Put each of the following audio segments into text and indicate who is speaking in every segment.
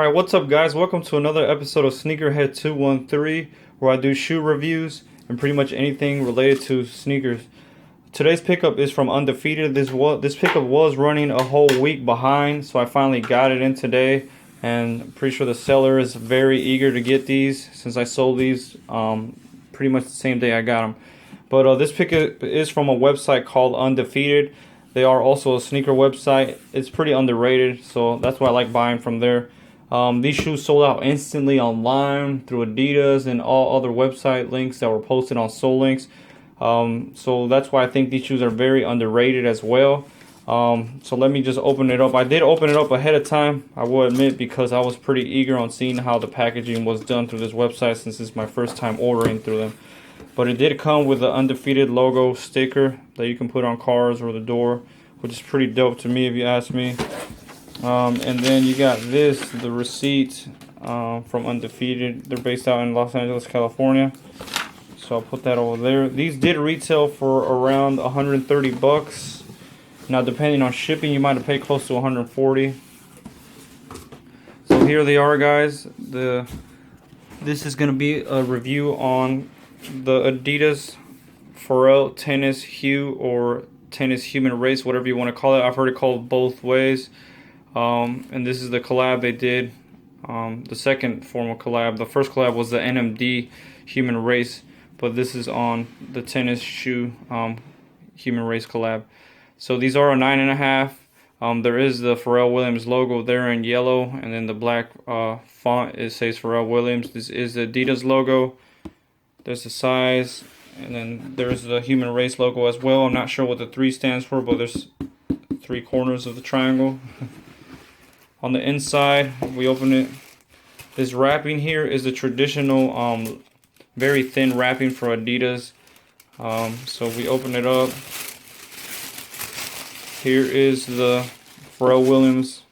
Speaker 1: Alright, what's up guys? Welcome to another episode of Sneakerhead 213, where I do shoe reviews and pretty much anything related to sneakers. Today's pickup is from Undefeated. This pickup was running a whole week behind, so I finally got it in today, and I'm pretty sure the seller is very eager to get these since I sold these pretty much the same day I got them. But this pickup is from a website called Undefeated. They are also a sneaker website. It's pretty underrated, so that's why I like buying from there. These shoes sold out instantly online through Adidas and all other website links that were posted on Soul Links. So that's why I think these shoes are very underrated as well. So let me just open it up. I did open it up ahead of time, I will admit, because I was pretty eager on seeing how the packaging was done through this website since it's my first time ordering through them. But it did come with the Undefeated logo sticker that you can put on cars or the door, which is pretty dope to me if you ask me. And then you got the receipt from Undefeated. They're based out in Los Angeles, California. So I'll put that over there. These did retail for around 130 bucks. Now, depending on shipping, you might have paid close to 140. So here they are, guys. This is going to be a review on the Adidas Pharrell Tennis Hue or Tennis Human Race, whatever you want to call it. I've heard it called both ways. And this is the collab they did, the second formal collab. The first collab was the NMD Human Race, but this is on the tennis shoe Human Race collab. So these are a 9.5. There is the Pharrell Williams logo there in yellow, and then the black font, it says Pharrell Williams. This is the Adidas logo. There's the size, and then there's the Human Race logo as well. I'm not sure what the 3 stands for, but there's 3 corners of the triangle. On the inside, we open it. This wrapping here is the traditional, very thin wrapping for Adidas. So we open it up. Here is the Pharrell Williams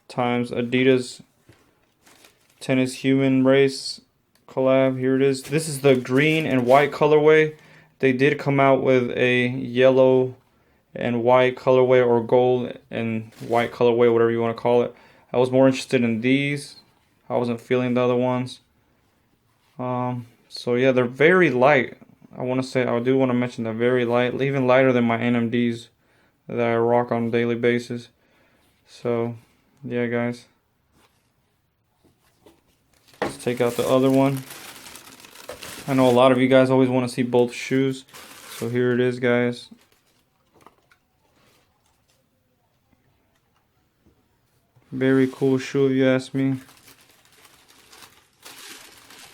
Speaker 1: times Adidas Tennis Human Race collab. Here it is. This is the green and white colorway. They did come out with a yellow and white colorway, or gold and white colorway, whatever you want to call it. I was more interested in these. I wasn't feeling the other ones. So yeah, they're very light. I do want to mention they're very light, even lighter than my NMDs that I rock on a daily basis. So yeah, guys, let's take out the other one. I know a lot of you guys always want to see both shoes, so here it is, guys. Very cool shoe if you ask me.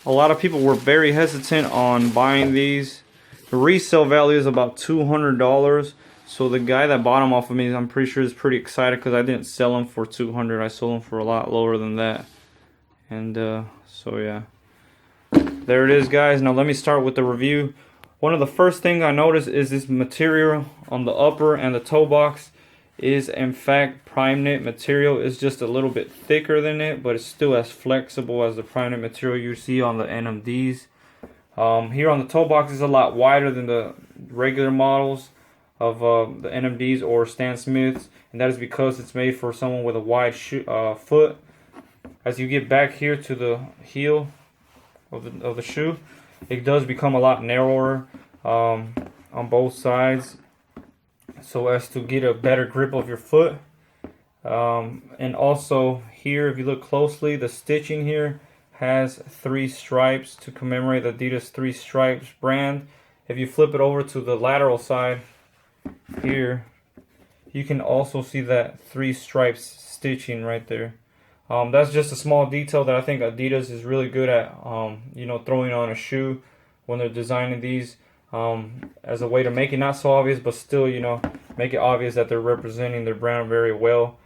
Speaker 1: A lot of people were very hesitant on buying these. The resale value is about $200. So the guy that bought them off of me, I'm pretty sure, is pretty excited because I didn't sell them for $200. I sold them for a lot lower than that. And so yeah. There it is, guys. Now let me start with the review. One of the first things I noticed is this material on the upper and the toe box is in fact Primeknit material. It's just a little bit thicker than it, but it's still as flexible as the Primeknit material you see on the NMDs. Here on the toe box is a lot wider than the regular models of the NMDs or Stan Smiths, and that is because it's made for someone with a wide foot. As you get back here to the heel of the shoe, it does become a lot narrower on both sides, so as to get a better grip of your foot. And also here, if you look closely, the stitching here has 3 stripes to commemorate the Adidas 3 Stripes brand. If you flip it over to the lateral side here, you can also see that 3 stripes stitching right there. That's just a small detail that I think Adidas is really good at, throwing on a shoe when they're designing these. As a way to make it not so obvious, but still, make it obvious that they're representing their brand very well.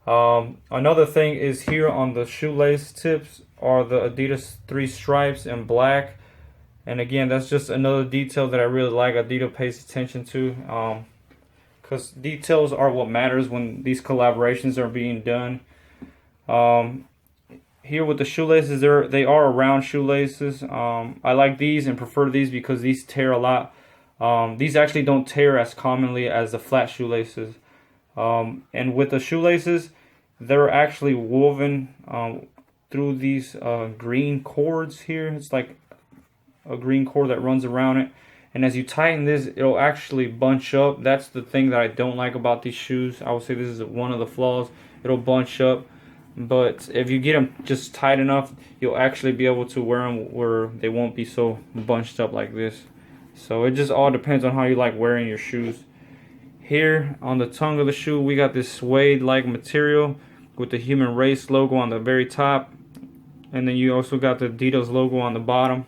Speaker 1: Another thing is here on the shoelace tips are the Adidas 3 stripes in black. And again, that's just another detail that I really like Adidas pays attention to. Because details are what matters when these collaborations are being done. Here with the shoelaces, they are round shoelaces. I like these and prefer these because these tear a lot. These actually don't tear as commonly as the flat shoelaces. And with the shoelaces, they're actually woven through these green cords here. It's like a green cord that runs around it, and as you tighten this, it'll actually bunch up. That's the thing that I don't like about these shoes. I would say this is one of the flaws. It'll bunch up, but if you get them just tight enough, you'll actually be able to wear them where they won't be so bunched up like this. So it just all depends on how you like wearing your shoes. Here on the tongue of the shoe, we got this suede like material with the human race logo on the very top, and then you also got the Adidas logo on the bottom.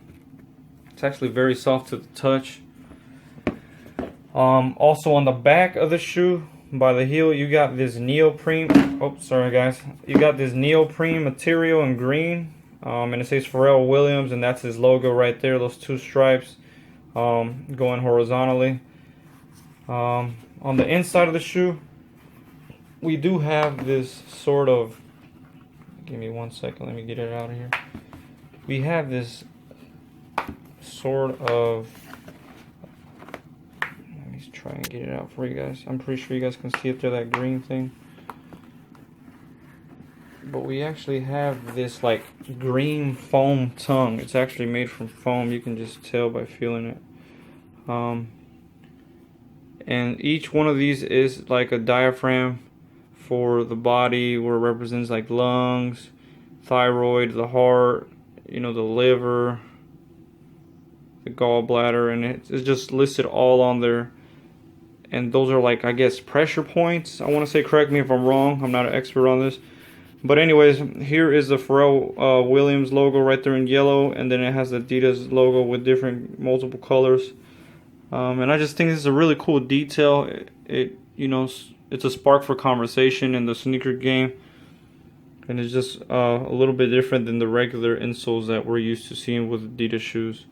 Speaker 1: It's actually very soft to the touch. Also on the back of the shoe, by the heel, you got this neoprene. Oh, sorry guys. You got this neoprene material in green, and it says Pharrell Williams, and that's his logo right there. Those two stripes going horizontally. On the inside of the shoe, we do have this sort of. Give me 1 second. Let me get it out of here. We have this sort of, let me try and get it out for you guys. I'm pretty sure you guys can see it through that green thing, but we actually have this like green foam tongue. It's actually made from foam. You can just tell by feeling it. And each one of these is like a diaphragm for the body, where it represents like lungs, thyroid, the heart, the liver, the gallbladder, and it's just listed all on there. And those are like, I guess, pressure points. I want to say, correct me if I'm wrong, I'm not an expert on this, but anyways, here is the Pharrell Williams logo right there in yellow, and then it has the Adidas logo with different multiple colors. And I just think this is a really cool detail. It's a spark for conversation in the sneaker game, and it's just a little bit different than the regular insoles that we're used to seeing with Adidas shoes.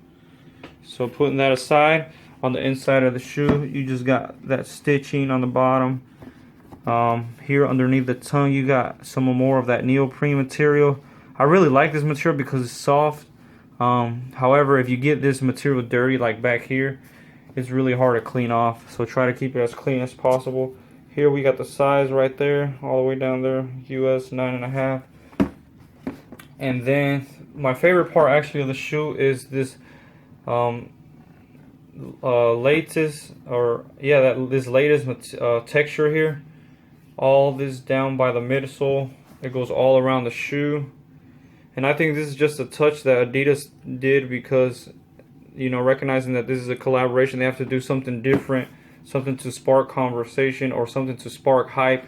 Speaker 1: So putting that aside, on the inside of the shoe, you just got that stitching on the bottom. Here underneath the tongue, you got some more of that neoprene material. I really like this material because it's soft. However, if you get this material dirty, like back here, it's really hard to clean off. So try to keep it as clean as possible. Here we got the size right there, all the way down there, US 9.5. And then my favorite part actually of the shoe is this this latest texture here. All this down by the midsole. It goes all around the shoe. And I think this is just a touch that Adidas did because, recognizing that this is a collaboration, they have to do something different, something to spark conversation or something to spark hype.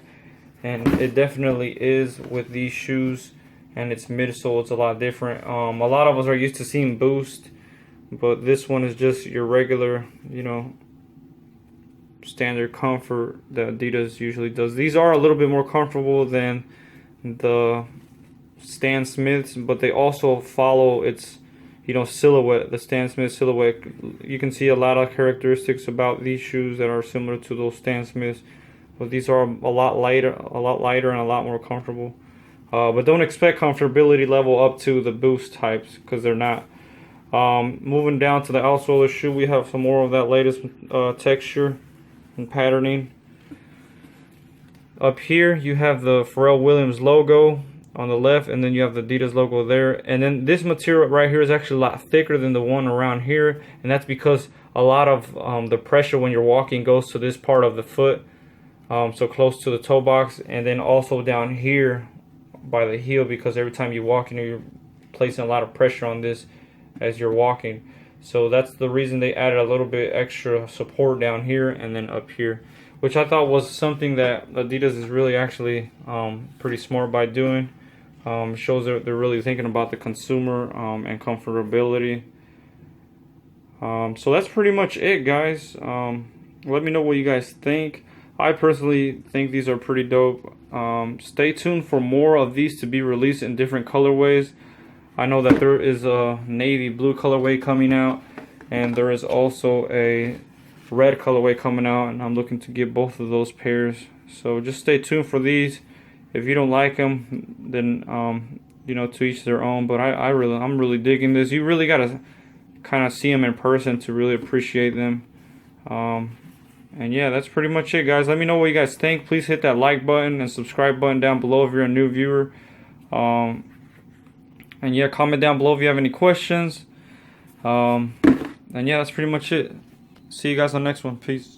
Speaker 1: And it definitely is with these shoes, and its midsole, it's a lot different. A lot of us are used to seeing Boost, but this one is just your regular, standard comfort that Adidas usually does. These are a little bit more comfortable than the Stan Smiths, but they also follow its, silhouette, the Stan Smith silhouette. You can see a lot of characteristics about these shoes that are similar to those Stan Smiths, but these are a lot lighter and a lot more comfortable. But don't expect comfortability level up to the Boost types, because they're not. Moving down to the outsole of the shoe, we have some more of that latest texture and patterning. Up here you have the Pharrell Williams logo on the left, and then you have the Adidas logo there. And then this material right here is actually a lot thicker than the one around here, and that's because a lot of the pressure when you're walking goes to this part of the foot, so close to the toe box, and then also down here by the heel, because every time you walk, you're placing a lot of pressure on this as you're walking. So that's the reason they added a little bit extra support down here and then up here, which I thought was something that Adidas is really actually pretty smart by doing. Shows that they're really thinking about the consumer and comfortability. So that's pretty much it, guys. Let me know what you guys think. I personally think these are pretty dope. Stay tuned for more of these to be released in different colorways. I know that there is a navy blue colorway coming out, and there is also a red colorway coming out, and I'm looking to get both of those pairs. So just stay tuned for these. If you don't like them, then to each their own. But I'm really digging this. You really gotta kind of see them in person to really appreciate them. And yeah, that's pretty much it, guys. Let me know what you guys think. Please hit that like button and subscribe button down below if you're a new viewer. And yeah, comment down below if you have any questions. And yeah, that's pretty much it. See you guys on the next one. Peace.